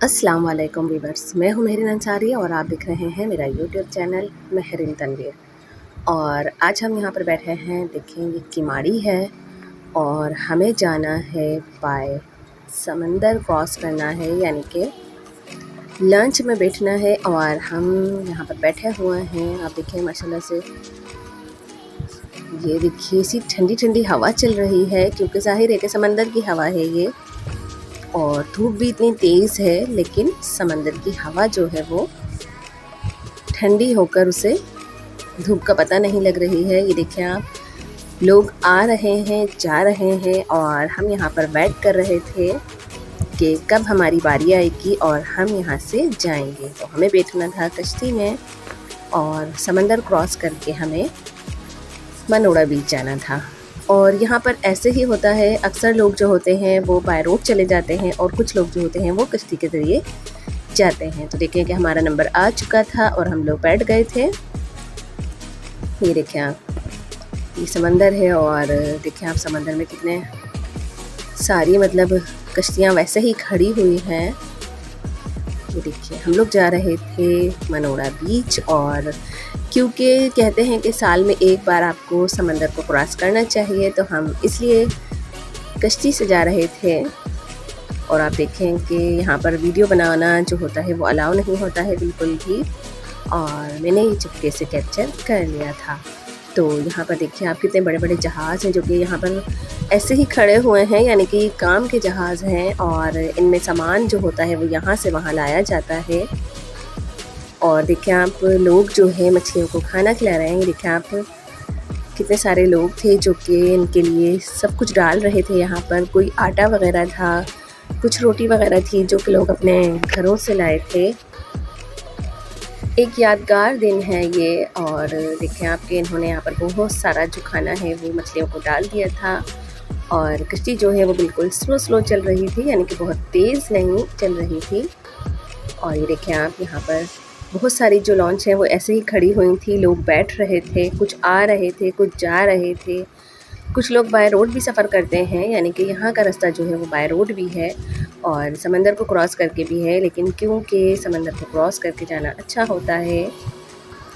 अस्सलाम वालेकुम वीवर्स, मैं हूं मेहरीन अंसारी और आप देख रहे हैं मेरा यूट्यूब चैनल मेहरीन तनवीर। और आज हम यहां पर बैठे हैं, देखें ये किमाड़ी है और हमें जाना है बाय समंदर क्रॉस करना है, यानी कि लंच में बैठना है। और हम यहां पर बैठे हुए हैं, आप देखें माशाल्लाह से ये देखिए सी ठंडी ठंडी हवा चल रही है, क्योंकि ज़ाहिर है कि समंदर की हवा है ये। और धूप भी इतनी तेज़ है, लेकिन समंदर की हवा जो है वो ठंडी होकर उसे धूप का पता नहीं लग रही है। ये देखिए आप, लोग आ रहे हैं, जा रहे हैं और हम यहाँ पर वेट कर रहे थे कि कब हमारी बारी आएगी और हम यहाँ से जाएंगे। तो हमें बैठना था कश्ती में और समंदर क्रॉस करके हमें मनोड़ा बीच जाना था। और यहाँ पर ऐसे ही होता है, अक्सर लोग जो होते हैं वो बाय रोड चले जाते हैं और कुछ लोग जो होते हैं वो कश्ती के ज़रिए जाते हैं। तो देखें कि हमारा नंबर आ चुका था और हम लोग बैठ गए थे। ये देखें आप, ये समंदर है और देखें आप समंदर में कितने सारी मतलब कश्तियाँ वैसे ही खड़ी हुई हैं। ये देखिए हम लोग जा रहे थे मनोड़ा बीच, और क्योंकि कहते हैं कि साल में एक बार आपको समंदर को क्रॉस करना चाहिए, तो हम इसलिए कश्ती से जा रहे थे। और आप देखें कि यहाँ पर वीडियो बनाना जो होता है वो अलाउ नहीं होता है बिल्कुल भी, और मैंने ये चुपके से कैप्चर कर लिया था। तो यहाँ पर देखिए आप, कितने बड़े बड़े जहाज़ हैं जो कि यहाँ पर ऐसे ही खड़े हुए हैं, यानी कि काम के जहाज़ हैं और इनमें सामान जो होता है वो यहाँ से वहाँ लाया जाता है। और देखिए आप, लोग जो है मछलियों को खाना खिला रहे हैं। देखिए आप, कितने सारे लोग थे जो कि इनके लिए सब कुछ डाल रहे थे। यहाँ पर कोई आटा वगैरह था, कुछ रोटी वगैरह थी जो कि लोग अपने घरों से लाए थे। एक यादगार दिन है ये। और देखिए आपके इन्होंने यहाँ पर बहुत सारा जो खाना है वो मछलियों को डाल दिया था। और कश्ती जो है वो बिल्कुल स्लो चल रही थी, यानी कि बहुत तेज़ नहीं चल रही थी। और ये देखिए आप, यहाँ पर बहुत सारी जो लॉन्च है वो ऐसे ही खड़ी हुई थी, लोग बैठ रहे थे, कुछ आ रहे थे, कुछ जा रहे थे। कुछ लोग बाय रोड भी सफ़र करते हैं, यानी कि यहाँ का रास्ता जो है वो बाय रोड भी है और समंदर को क्रॉस करके भी है। लेकिन क्योंकि समंदर को क्रॉस करके जाना अच्छा होता है,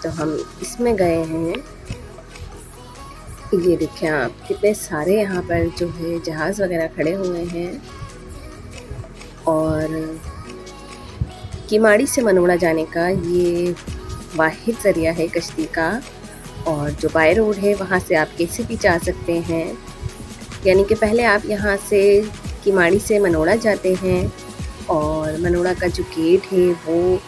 तो हम इसमें गए हैं। ये देखिए आप, कितने सारे यहाँ पर जो है जहाज़ वगैरह खड़े हुए हैं। और किमाड़ी से मनोड़ा जाने का ये वाहिद ज़रिया है कश्ती का। और जो बाय रोड है वहाँ से आप कैसे भी जा सकते हैं, यानी कि पहले आप यहाँ से किमाड़ी से मनोड़ा जाते हैं और मनोड़ा का जो गेट है वो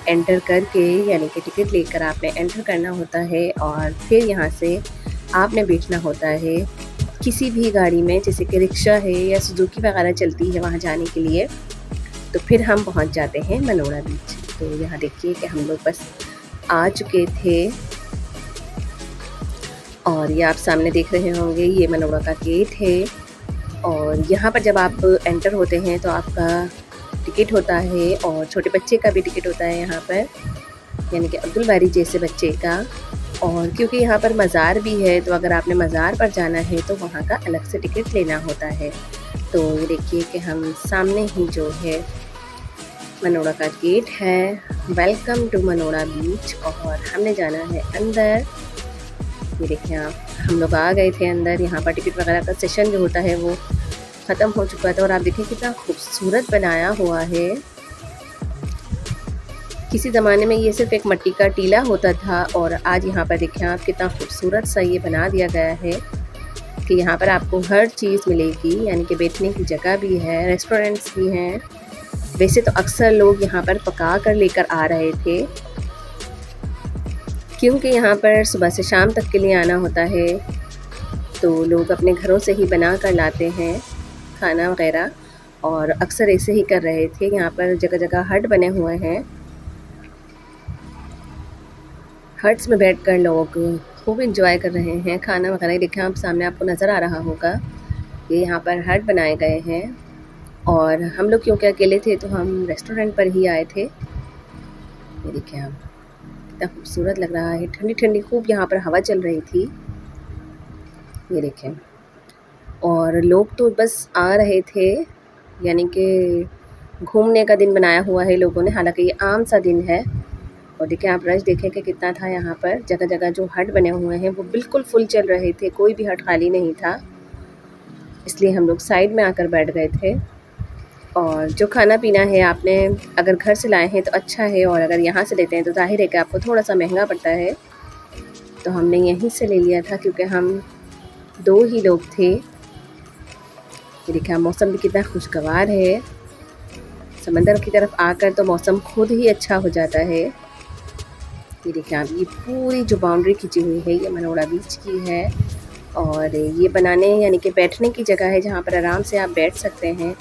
एंटर करके, यानी कि टिकट लेकर आपने एंटर करना होता है। और फिर यहाँ से आपने बैठना होता है किसी भी गाड़ी में, जैसे कि रिक्शा है या सुजुकी वगैरह चलती है वहाँ जाने के लिए। तो फिर हम पहुँच जाते हैं मनोड़ा बीच। तो यहाँ देखिए कि हम लोग बस आ चुके थे। और ये आप सामने देख रहे होंगे, ये मनोड़ा का गेट है। और यहाँ पर जब आप एंटर होते हैं तो आपका टिकट होता है, और छोटे बच्चे का भी टिकट होता है यहाँ पर, यानी कि अब्दुल बारी जैसे बच्चे का। और क्योंकि यहाँ पर मज़ार भी है, तो अगर आपने मज़ार पर जाना है तो वहाँ का अलग से टिकट लेना होता है। तो ये देखिए कि हम सामने ही जो है मनोड़ा का गेट है, वेलकम टू मनोड़ा बीच, और हमने जाना है अंदर। ये देखिए आप, हम लोग आ गए थे अंदर। यहाँ पर टिकट वगैरह का सेशन जो होता है वो ख़त्म हो चुका था। और आप देखिए कितना खूबसूरत बनाया हुआ है। किसी ज़माने में ये सिर्फ एक मिट्टी का टीला होता था, और आज यहाँ पर देखिए आप, कितना खूबसूरत सा ये बना दिया गया है कि यहाँ पर आपको हर चीज़ मिलेगी, यानी कि बैठने की जगह भी है, रेस्टोरेंट्स भी हैं। वैसे तो अक्सर लोग यहाँ पर पका कर लेकर आ रहे थे, क्योंकि यहाँ पर सुबह से शाम तक के लिए आना होता है, तो लोग अपने घरों से ही बना कर लाते हैं खाना वगैरह। और अक्सर ऐसे ही कर रहे थे। यहाँ पर जगह जगह हट बने हुए हैं, हट्स में बैठकर लोग खूब एंजॉय कर रहे हैं खाना वगैरह। देखिए आप, सामने आपको नज़र आ रहा होगा, ये यहाँ पर हट बनाए गए हैं। और हम लोग क्योंकि अकेले थे तो हम रेस्टोरेंट पर ही आए थे। ये देखिए आप, कितना खूबसूरत लग रहा है, ठंडी ठंडी खूब यहाँ पर हवा चल रही थी। ये देखें, और लोग तो बस आ रहे थे, यानी कि घूमने का दिन बनाया हुआ है लोगों ने, हालांकि ये आम सा दिन है। और देखिए आप रश देखें कि कितना था यहाँ पर। जगह जगह जो हट बने हुए हैं वो बिल्कुल फुल चल रहे थे, कोई भी हट खाली नहीं था, इसलिए हम लोग साइड में आकर बैठ गए थे। और जो खाना पीना है आपने अगर घर से लाए हैं तो अच्छा है, और अगर यहाँ से लेते हैं तो ज़ाहिर है कि आपको थोड़ा सा महंगा पड़ता है। तो हमने यहीं से ले लिया था क्योंकि हम 2 ही लोग थे। ये देखिए मौसम भी कितना खुशगवार है, समंदर की तरफ आकर तो मौसम खुद ही अच्छा हो जाता है। ये देखिए आप, ये पूरी जो बाउंड्री खींची हुई है ये मनोड़ा बीच की है। और ये बनाने यानी कि बैठने की जगह है जहाँ पर आराम से आप बैठ सकते हैं।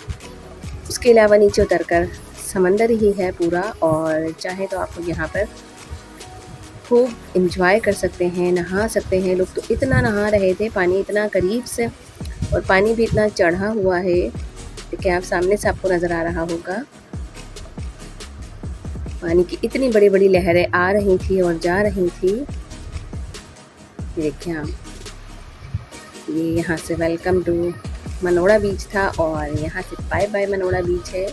उसके अलावा नीचे उतरकर समंदर ही है पूरा, और चाहे तो आप यहाँ पर खूब इंजॉय कर सकते हैं, नहा सकते हैं। लोग तो इतना नहा रहे थे, पानी इतना करीब से और पानी भी इतना चढ़ा हुआ है। देखिए आप, सामने से आपको नज़र आ रहा होगा पानी की इतनी बड़ी बड़ी लहरें आ रही थी और जा रही थी। देखिए आप, ये यहाँ से वेलकम टू मनोड़ा बीच था और यहाँ से बाय बाय मनोड़ा बीच है,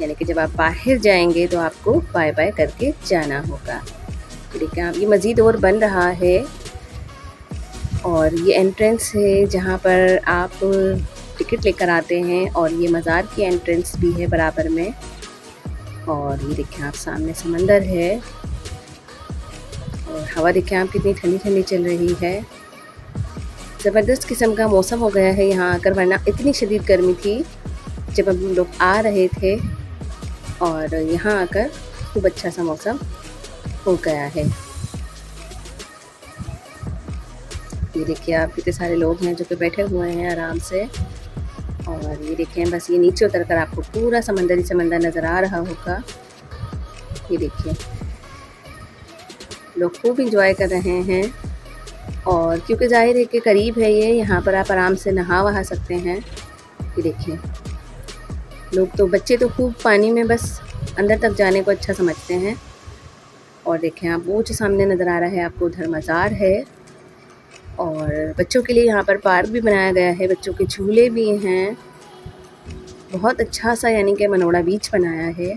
यानी कि जब आप बाहर जाएंगे तो आपको बाय बाय करके जाना होगा। तो देखिए आप, ये मज़ीद और बन रहा है और ये एंट्रेंस है जहाँ पर आप टिकट लेकर आते हैं, और ये मज़ार की एंट्रेंस भी है बराबर में। और ये देखिए आप, सामने समंदर है और हवा देखिए आप कितनी ठंडी ठंडी चल रही है। ज़बरदस्त किस्म का मौसम हो गया है यहाँ आकर, वरना इतनी शदीद गर्मी थी जब हम लोग आ रहे थे, और यहाँ आकर खूब अच्छा सा मौसम हो गया है। ये देखिए आप, कितने सारे लोग हैं जो कि बैठे हुए हैं आराम से। और ये देखें, बस ये नीचे उतरकर आपको पूरा समंदर नज़र आ रहा होगा। ये देखिए लोग खूब इंजॉय कर रहे हैं, और क्योंकि ज़ाहिर है कि करीब है ये, यहाँ पर आप आराम से नहा वहा सकते हैं। ये देखिए लोग तो, बच्चे तो खूब पानी में बस अंदर तक जाने को अच्छा समझते हैं। और देखें आप, वो जो सामने नज़र आ रहा है आपको, उधर मज़ार है। और बच्चों के लिए यहाँ पर पार्क भी बनाया गया है, बच्चों के झूले भी हैं। बहुत अच्छा सा यानी कि मनोड़ा बीच बनाया है,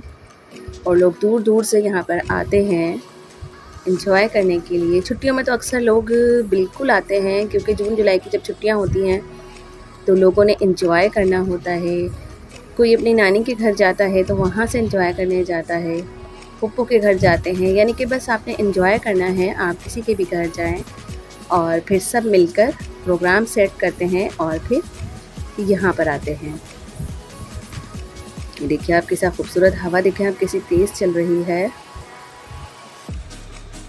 और लोग दूर दूर से यहाँ पर आते हैं एंजॉय करने के लिए। छुट्टियों में तो अक्सर लोग बिल्कुल आते हैं, क्योंकि जून जुलाई की जब छुट्टियाँ होती हैं तो लोगों ने एंजॉय करना होता है। कोई अपनी नानी के घर जाता है तो वहाँ से एंजॉय करने जाता है, पप्पू के घर जाते हैं, यानी कि बस आपने एंजॉय करना है। आप किसी के भी घर जाएं और फिर सब मिलकर प्रोग्राम सेट करते हैं और फिर यहाँ पर आते हैं। देखिए आप, कैसा खूबसूरत हवा देखिए आप, कैसी तेज़ चल रही है।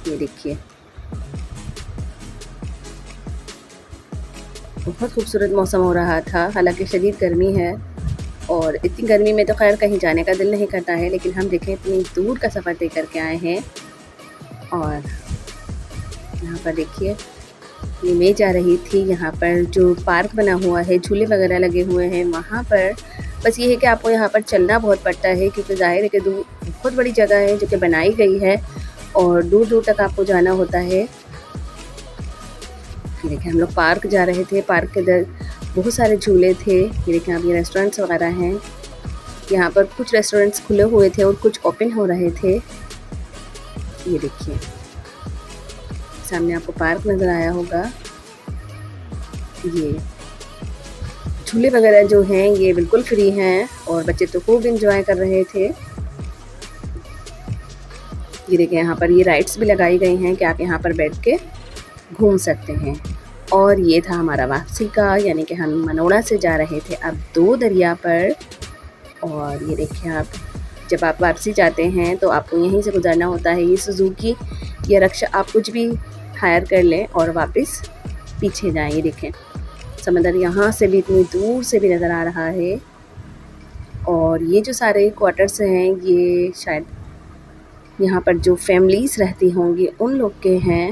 ये देखिए बहुत खूबसूरत मौसम हो रहा था, हालांकि शदीद गर्मी है, और इतनी गर्मी में तो खैर कहीं जाने का दिल नहीं करता है, लेकिन हम देखें इतनी दूर का सफ़र तय करके आए हैं। और यहाँ पर देखिए ये मैं जा रही थी, यहाँ पर जो पार्क बना हुआ है, झूले वगैरह लगे हुए हैं वहाँ पर। बस ये है कि आपको यहाँ पर चलना बहुत पड़ता है, क्योंकि ज़ाहिर है कि दूर बहुत बड़ी जगह है जो कि बनाई गई है और दूर दूर तक आपको जाना होता है। देखिए हम लोग पार्क जा रहे थे, पार्क के इधर बहुत सारे झूले थे। ये देखिए आप, ये रेस्टोरेंट्स वगैरह हैं, यहाँ पर कुछ रेस्टोरेंट्स खुले हुए थे और कुछ ओपन हो रहे थे। ये देखिए सामने आपको पार्क नज़र आया होगा। ये झूले वगैरह जो हैं ये बिल्कुल फ्री हैं, और बच्चे तो खूब इंजॉय कर रहे थे। ये देखिए यहाँ पर ये राइड्स भी लगाई गई हैं कि आप यहाँ पर बैठ के घूम सकते हैं। और ये था हमारा वापसी का, यानी कि हम मनोड़ा से जा रहे थे अब 2 दरिया पर। और ये देखिए आप, जब आप वापसी जाते हैं तो आपको यहीं से गुजरना होता है। ये सुजुकी या रक्षा आप कुछ भी हायर कर लें और वापस पीछे जाएं। ये देखें समंदर यहाँ से भी इतनी दूर से भी नज़र आ रहा है। और ये जो सारे क्वार्टर्स हैं ये शायद यहाँ पर जो फैमिलीज़ रहती होंगी उन लोग के हैं।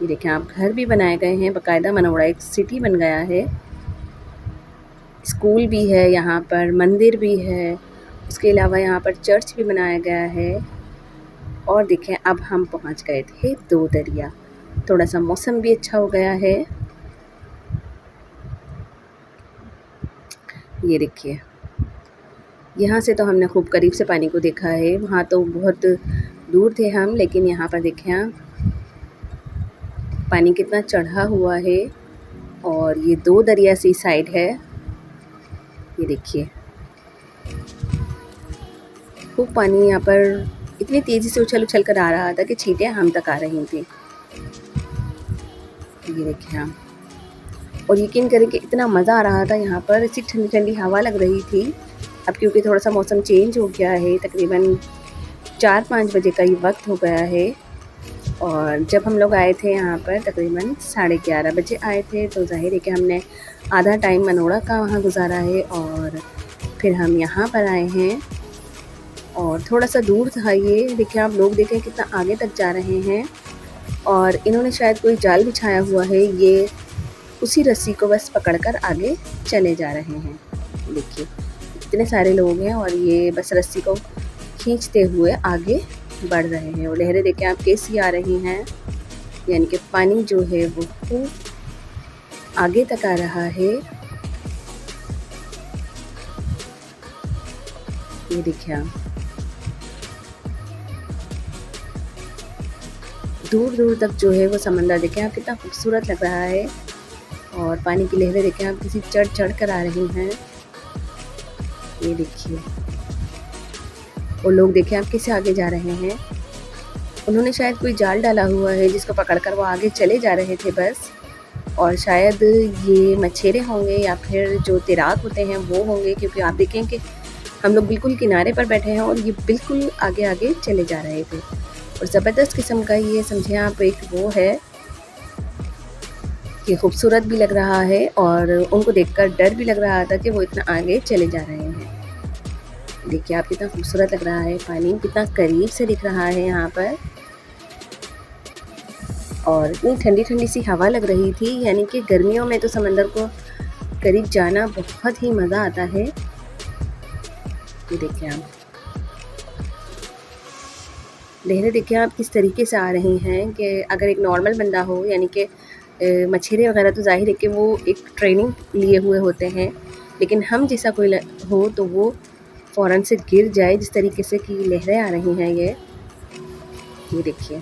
ये देखें आप, घर भी बनाए गए हैं बाकायदा, मनोड़ा एक सिटी बन गया है। स्कूल भी है यहाँ पर, मंदिर भी है, उसके अलावा यहाँ पर चर्च भी बनाया गया है। और देखें अब हम पहुँच गए थे 2 दरिया, थोड़ा सा मौसम भी अच्छा हो गया है। ये देखिए यहाँ से तो हमने खूब करीब से पानी को देखा है, वहाँ तो बहुत दूर थे हम, लेकिन यहाँ पर देखें आप पानी कितना चढ़ा हुआ है। और ये 2 दरिया सी साइड है, ये देखिए खूब पानी यहाँ पर इतनी तेज़ी से उछल उछल कर आ रहा था कि छींटियाँ हम तक आ रही थी। ये देखिए आप, और यकीन करें कि इतना मज़ा आ रहा था यहाँ पर, इतनी ठंडी ठंडी हवा लग रही थी। अब क्योंकि थोड़ा सा मौसम चेंज हो गया है, तकरीबन 4-5 बजे का ये वक्त हो गया है। और जब हम लोग आए थे यहाँ पर तकरीबन 11:30 बजे आए थे, तो ज़ाहिर है कि हमने आधा टाइम मनोड़ा का वहाँ गुजारा है और फिर हम यहाँ पर आए हैं। और थोड़ा सा दूर था ये, देखिए आप लोग देखें कितना आगे तक जा रहे हैं। और इन्होंने शायद कोई जाल बिछाया हुआ है, ये उसी रस्सी को बस पकड़कर आगे चले जा रहे हैं। देखिए इतने सारे लोग हैं और ये बस रस्सी को खींचते हुए आगे बढ़ रहे हैं। और लहरें देखें आप कैसी आ रही हैं, यानी कि पानी जो है वो खूब आगे तक आ रहा है। ये देखिए आप, दूर दूर तक जो है वो समंदर देखें आप कितना खूबसूरत लग रहा है। और पानी की लहरें देखें आप किसी चढ़ चढ़ कर आ रही हैं, ये देखिए। और लोग देखें आप कैसे आगे जा रहे हैं, उन्होंने शायद कोई जाल डाला हुआ है जिसको पकड़कर वो आगे चले जा रहे थे बस। और शायद ये मछेरे होंगे या फिर जो तैराक होते हैं वो होंगे, क्योंकि आप देखें कि हम लोग बिल्कुल किनारे पर बैठे हैं और ये बिल्कुल आगे आगे चले जा रहे थे। और ज़बरदस्त किस्म का ये समझे आप एक वो है कि खूबसूरत भी लग रहा है और उनको देखकर डर भी लग रहा था कि वो इतना आगे चले जा रहे हैं। देखिए आप कितना खूबसूरत लग रहा है, पानी कितना करीब से दिख रहा है यहाँ पर। और इतनी ठंडी ठंडी सी हवा लग रही थी, यानी कि गर्मियों में तो समंदर को करीब जाना बहुत ही मज़ा आता है। ये देखिए आप, लहरें देखिए आप किस तरीके से आ रही हैं कि अगर एक नॉर्मल बंदा हो, यानी कि मछेरे वगैरह तो ज़ाहिर है कि वो एक ट्रेनिंग लिए हुए होते हैं, लेकिन हम जैसा कोई हो तो वो फ़ौरन से गिर जाए, जिस तरीके से कि लहरें आ रही हैं। ये देखिए,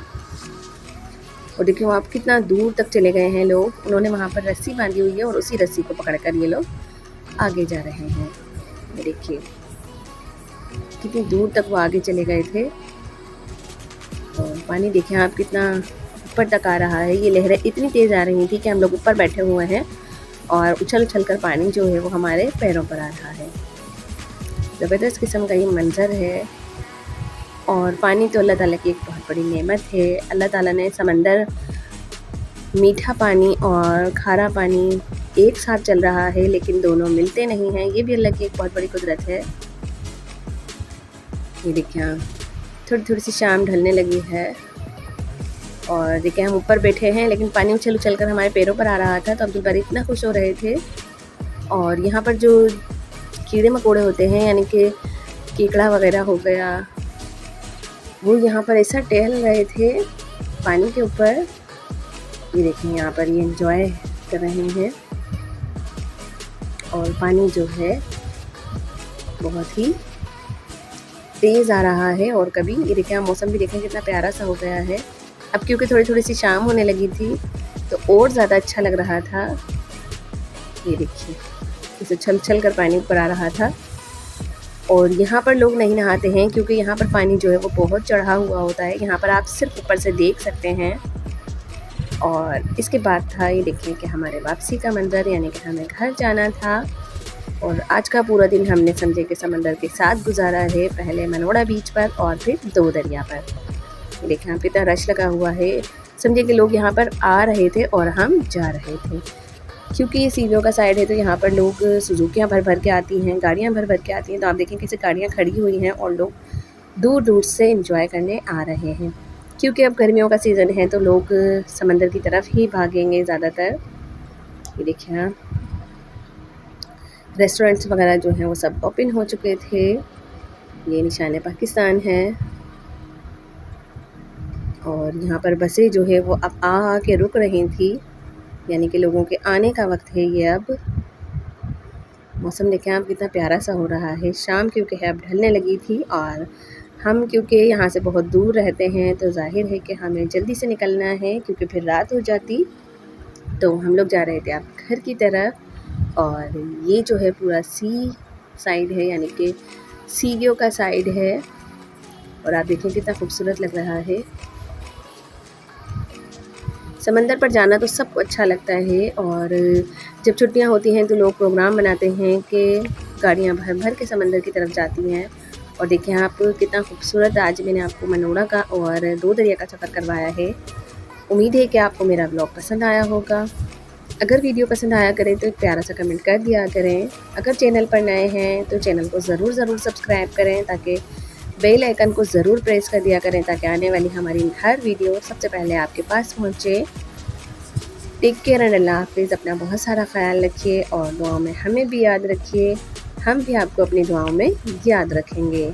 और देखिए आप कितना दूर तक चले गए हैं लोग, उन्होंने वहाँ पर रस्सी बांधी हुई है और उसी रस्सी को पकड़कर ये लोग आगे जा रहे हैं। ये देखिए कितनी दूर तक वो आगे चले गए थे। और पानी देखिए आप कितना ऊपर तक आ रहा है, ये लहरें इतनी तेज़ आ रही थी कि हम लोग ऊपर बैठे हुए हैं और उछल उछल कर पानी जो है वो हमारे पैरों पर आ रहा है। ज़बरदस्त किस्म का ये मंज़र है। और पानी तो अल्लाह ताला की एक बहुत बड़ी नेमत है। अल्लाह ताला ने समंदर, मीठा पानी और खारा पानी एक साथ चल रहा है, लेकिन दोनों मिलते नहीं हैं, ये भी अल्लाह की एक बहुत बड़ी कुदरत है। ये देखिए थोड़ी थोड़ी सी शाम ढलने लगी है और देखिए हम ऊपर बैठे हैं, लेकिन पानी उछल उछल कर हमारे पैरों पर आ रहा था, तो अब्दुल बारी इतना खुश हो रहे थे। और यहाँ पर जो कीड़े मकोड़े होते हैं, यानी कि कीकड़ा वगैरह हो गया, वो यहाँ पर ऐसा टहल रहे थे पानी के ऊपर। ये देखिए यहाँ पर ये एंजॉय कर रहे हैं। और पानी जो है बहुत ही तेज़ आ रहा है। और कभी ये देखिए मौसम भी देखें कितना प्यारा सा हो गया है। अब क्योंकि थोड़ी थोड़ी सी शाम होने लगी थी तो और ज़्यादा अच्छा लग रहा था। ये देखिए इसे छल छल कर पानी ऊपर आ रहा था। और यहाँ पर लोग नहीं नहाते हैं क्योंकि यहाँ पर पानी जो है वो बहुत चढ़ा हुआ होता है, यहाँ पर आप सिर्फ ऊपर से देख सकते हैं। और इसके बाद था ये देखिए कि हमारे वापसी का मंज़र, यानी कि हमें घर जाना था। और आज का पूरा दिन हमने समझे कि समंदर के साथ गुजारा है, पहले मनोड़ा बीच पर और फिर 2 दरिया पर। ये देखिए यहाँ पे इतना रश लगा हुआ है, समझे कि लोग यहाँ पर आ रहे थे और हम जा रहे थे। क्योंकि ये सीवियों का साइड है तो यहाँ पर लोग सुजुकियाँ भर भर के आती हैं, गाड़ियाँ भर भर के आती हैं। तो आप देखें कैसे गाड़ियाँ खड़ी हुई हैं और लोग दूर दूर से एंजॉय करने आ रहे हैं। क्योंकि अब गर्मियों का सीज़न है तो लोग समंदर की तरफ ही भागेंगे ज़्यादातर। ये देखिए हाँ, रेस्टोरेंट्स वगैरह जो हैं वो सब ओपन हो चुके थे। ये निशान पाकिस्तान है। और यहाँ पर बसें जो है वो अब आ के रुक रही थी, यानी कि लोगों के आने का वक्त है ये अब। मौसम देखें आप कितना प्यारा सा हो रहा है। शाम क्योंकि है अब ढलने लगी थी और हम क्योंकि यहाँ से बहुत दूर रहते हैं तो ज़ाहिर है कि हमें जल्दी से निकलना है क्योंकि फिर रात हो जाती। तो हम लोग जा रहे थे अब घर की तरफ और ये जो है पूरा सी साइड है, यानी कि सी व्यू का साइड है और आप देखें कितना खूबसूरत लग रहा है। समंदर पर जाना तो सबको अच्छा लगता है और जब छुट्टियां होती हैं तो लोग प्रोग्राम बनाते हैं कि गाड़ियां भर भर के समंदर की तरफ जाती हैं। और देखें आप कितना खूबसूरत आज मैंने आपको मनोड़ा का और दो दरिया का सफ़र करवाया है। उम्मीद है कि आपको मेरा ब्लॉग पसंद आया होगा। अगर वीडियो पसंद आया करें तो एक प्यारा सा कमेंट कर दिया करें। अगर चैनल पर नए हैं तो चैनल को ज़रूर सब्सक्राइब करें, ताकि बेल आइकन को ज़रूर प्रेस कर दिया करें ताकि आने वाली हमारी हर वीडियो सबसे पहले आपके पास पहुँचे। टेक केयर एंड अल्लाह हाफिज़। अपना बहुत सारा ख्याल रखिए और दुआओं में हमें भी याद रखिए। हम भी आपको अपनी दुआओं में याद रखेंगे।